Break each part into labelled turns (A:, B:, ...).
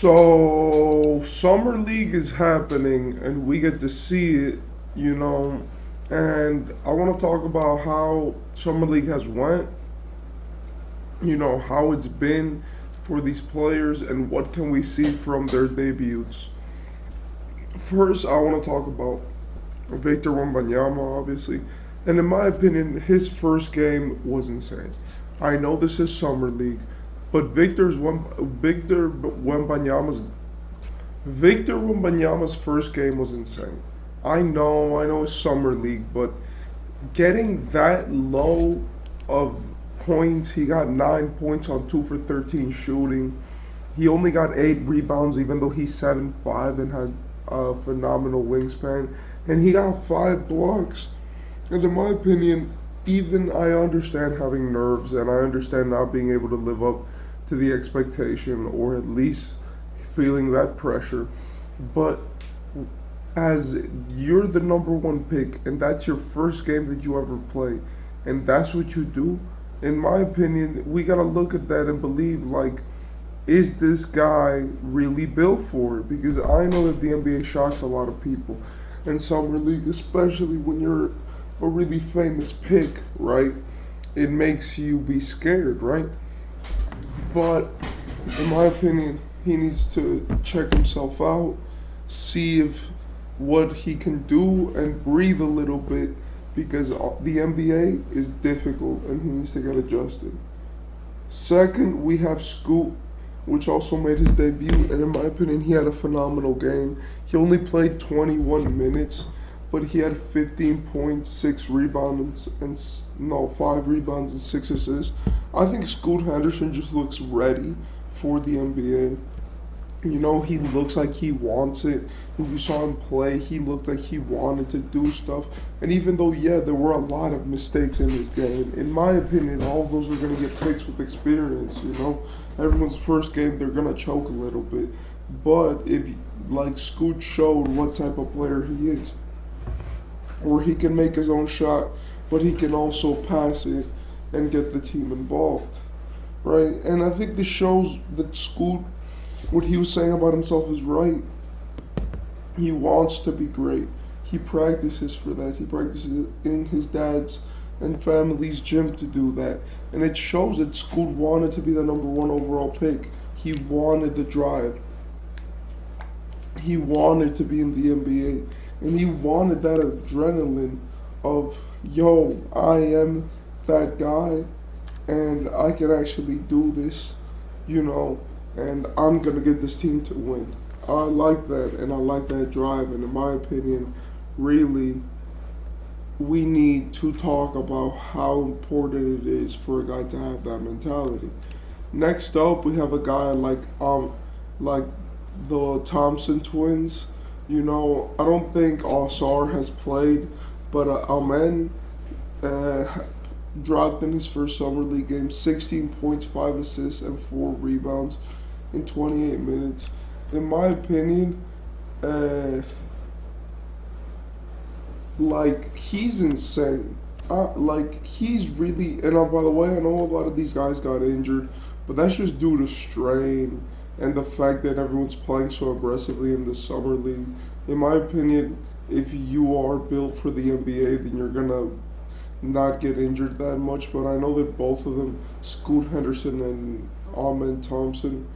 A: So summer league is happening, and we get to see it, you know. And I want to talk about how summer league has went, how it's been for these players, and what can we see from their debuts. First, I want to talk about Victor Wembanyama, obviously, and in my opinion, his first game was insane. I know this is summer league, but Victor Wembanyama's first game was insane. I know it's summer league, but getting that low of points, he got 9 points on 2 for 13 shooting. He only got 8 rebounds, even though he's 7'5" and has a phenomenal wingspan, and he got 5 blocks. And in my opinion, even I understand having nerves, and I understand not being able to live up to the expectation, or at least feeling that pressure. But as you're the number one pick, and that's your first game that you ever play, and that's what you do, in my opinion, we gotta look at that and believe, like, is this guy really built for it? Because I know that the NBA shocks a lot of people in summer league, especially when you're a really famous pick, right? It makes you be scared, right? But in my opinion, he needs to check himself out, see if what he can do, and breathe a little bit, because the NBA is difficult and he needs to get adjusted. Second, we have Scoot, which also made his debut, and in my opinion, he had a phenomenal game. He only played 21 minutes, but he had 15 points, 6 rebounds, and 5 rebounds and 6 assists. I think Scoot Henderson just looks ready for the NBA. He looks like he wants it. When you saw him play, he looked like he wanted to do stuff. And even though, yeah, there were a lot of mistakes in his game, in my opinion, all of those are going to get fixed with experience. Everyone's first game, they're going to choke a little bit. But if, like, Scoot showed what type of player he is, where he can make his own shot, but he can also pass it and get the team involved, right? And I think this shows that Scoot, what he was saying about himself is right. He wants to be great. He practices for that. He practices in his dad's and family's gym to do that. And it shows that Scoot wanted to be the number one overall pick. He wanted the drive. He wanted to be in the NBA. And he wanted that adrenaline of, yo, I am that guy and I can actually do this, and I'm going to get this team to win. I like that, and I like that drive, and in my opinion, really, we need to talk about how important it is for a guy to have that mentality. Next up, we have a guy like the Thompson twins. I don't think Osar has played, but Amen dropped in his first summer league game 16 points, 5 assists, and 4 rebounds in 28 minutes. In my opinion, he's insane. He's really, and by the way, I know a lot of these guys got injured, but that's just due to strain and the fact that everyone's playing so aggressively in the summer league. In my opinion, if you are built for the NBA, then you're gonna not get injured that much. But I know that both of them, Scoot Henderson and Ahmed Thompson,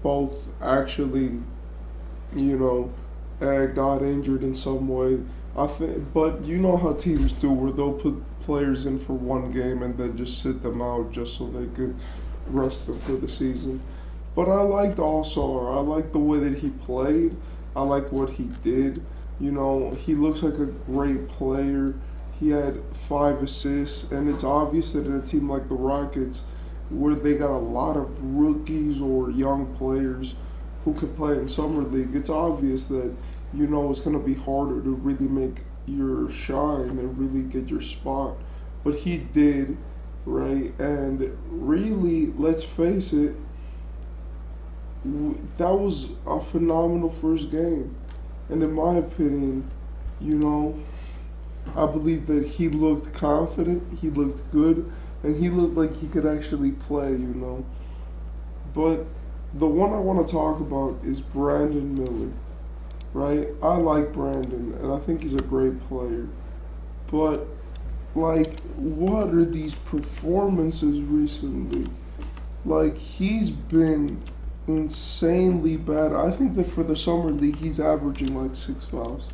A: both actually, got injured in some way. I think, but you know how teams do, where they'll put players in for one game and then just sit them out just so they could rest them for the season. But I liked All-Star. I liked the way that he played. I like what he did. He looks like a great player. He had 5 assists, and it's obvious that in a team like the Rockets, where they got a lot of rookies or young players who could play in summer league, it's obvious that it's going to be harder to really make your shine and really get your spot. But he did, right? And really, let's face it, that was a phenomenal first game. And in my opinion, I believe that he looked confident, he looked good, and he looked like he could actually play. But The one I want to talk about is Brandon Miller, right? I like Brandon, and I think he's a great player. But, like, what are these performances recently? Like, he's been insanely bad. I think that for the summer league, he's averaging like 6 fouls.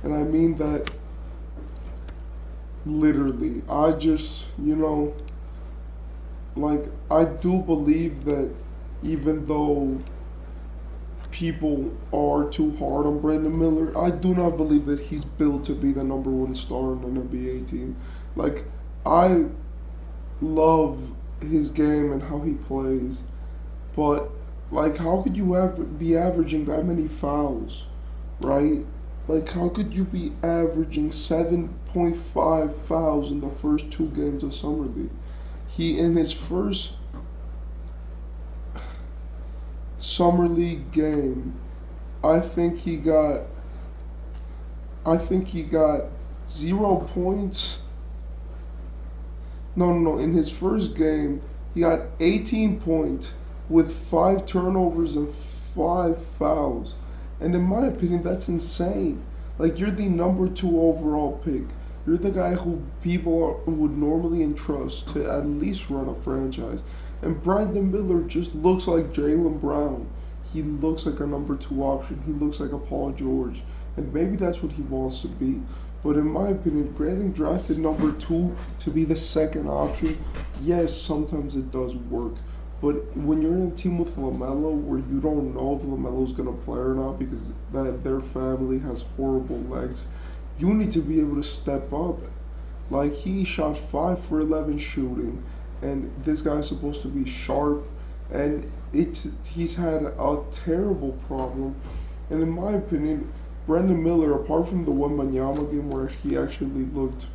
A: And I mean that literally. I just, like, I do believe that even though people are too hard on Brandon Miller, I do not believe that he's built to be the number one star in an NBA team. Like, I love his game and how he plays, but like, how could you be averaging that many fouls, right? Like, how could you be averaging 7.5 fouls in the first 2 games of summer league? He in his first summer league game, I think he got I think he got 0 points. No, no, no. In his first game, he got 18 points with 5 turnovers and 5 fouls. And in my opinion, that's insane. Like, you're the number 2 overall pick. You're the guy who people would normally entrust to at least run a franchise. And Brandon Miller just looks like Jaylen Brown. He looks like a number 2 option. He looks like a Paul George. And maybe that's what he wants to be. But in my opinion, getting drafted number 2 to be the second option, yes, sometimes it does work. But when you're in a team with LaMelo where you don't know if LaMelo's going to play or not because that their family has horrible legs, you need to be able to step up. Like, he shot 5 for 11 shooting, and this guy's supposed to be sharp, and he's had a terrible problem. And in my opinion, Brandon Miller, apart from the Wembanyama game where he actually looked,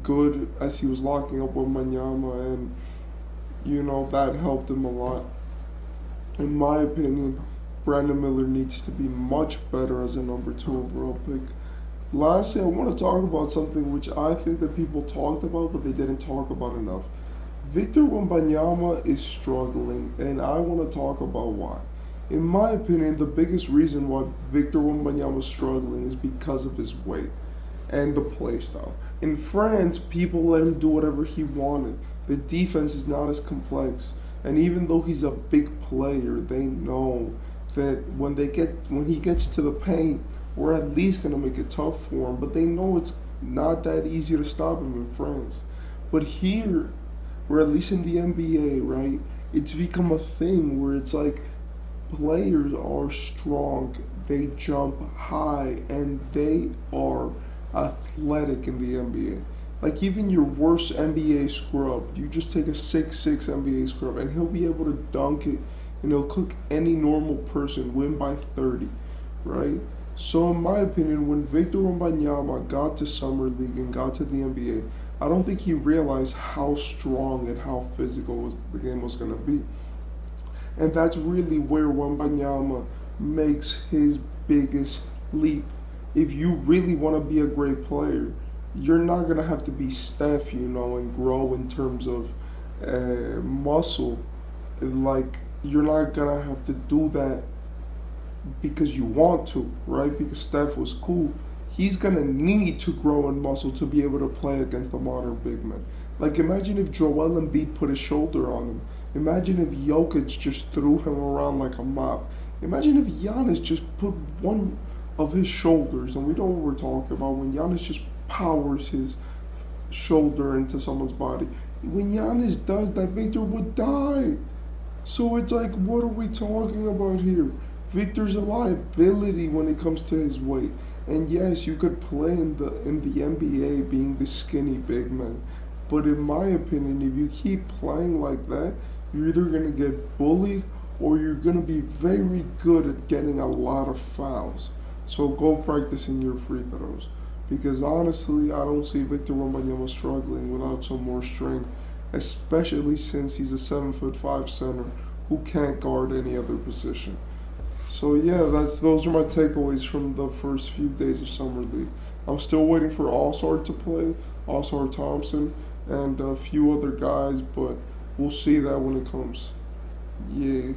A: good as he was locking up Wembanyama, and that helped him a lot. In my opinion, Brandon Miller needs to be much better as a number 2 overall pick. Lastly, I want to talk about something which I think that people talked about, but they didn't talk about enough. Victor Wembanyama is struggling, and I want to talk about why. In my opinion, the biggest reason why Victor Wembanyama is struggling is because of his weight and the play style. In France, people let him do whatever he wanted. The defense is not as complex, and even though he's a big player, they know that when he gets to the paint, we're at least gonna make it tough for him. But they know it's not that easy to stop him in France. But here, or at least in the NBA, right, it's become a thing where it's like players are strong, they jump high, and they are athletic in the NBA. Like, even your worst NBA scrub, you just take a 6'6" NBA scrub, and he'll be able to dunk it, and he'll cook any normal person, win by 30, right? So in my opinion, when Victor Wembanyama got to Summer League and got to the NBA, I don't think he realized how strong and how physical the game was going to be. And that's really where Wembanyama makes his biggest leap. If you really want to be a great player, you're not going to have to be Steph, and grow in terms of muscle. Like, you're not going to have to do that because you want to, right? Because Steph was cool. He's going to need to grow in muscle to be able to play against the modern big men. Like, imagine if Joel Embiid put his shoulder on him. Imagine if Jokic just threw him around like a mop. Imagine if Giannis just put one of his shoulders, and we know what we're talking about, when Giannis just powers his shoulder into someone's body. When Giannis does that, Victor would die. So it's like, what are we talking about here? Victor's a liability when it comes to his weight. And yes, you could play in the NBA being the skinny big man. But in my opinion, if you keep playing like that, you're either going to get bullied or you're going to be very good at getting a lot of fouls. So go practice in your free throws. Because honestly, I don't see Victor Wembanyama struggling without some more strength, especially since he's a 7'5" center who can't guard any other position. So yeah, those are my takeaways from the first few days of Summer League. I'm still waiting for All-Star to play, All-Star Thompson, and a few other guys, but we'll see that when it comes. Yeah.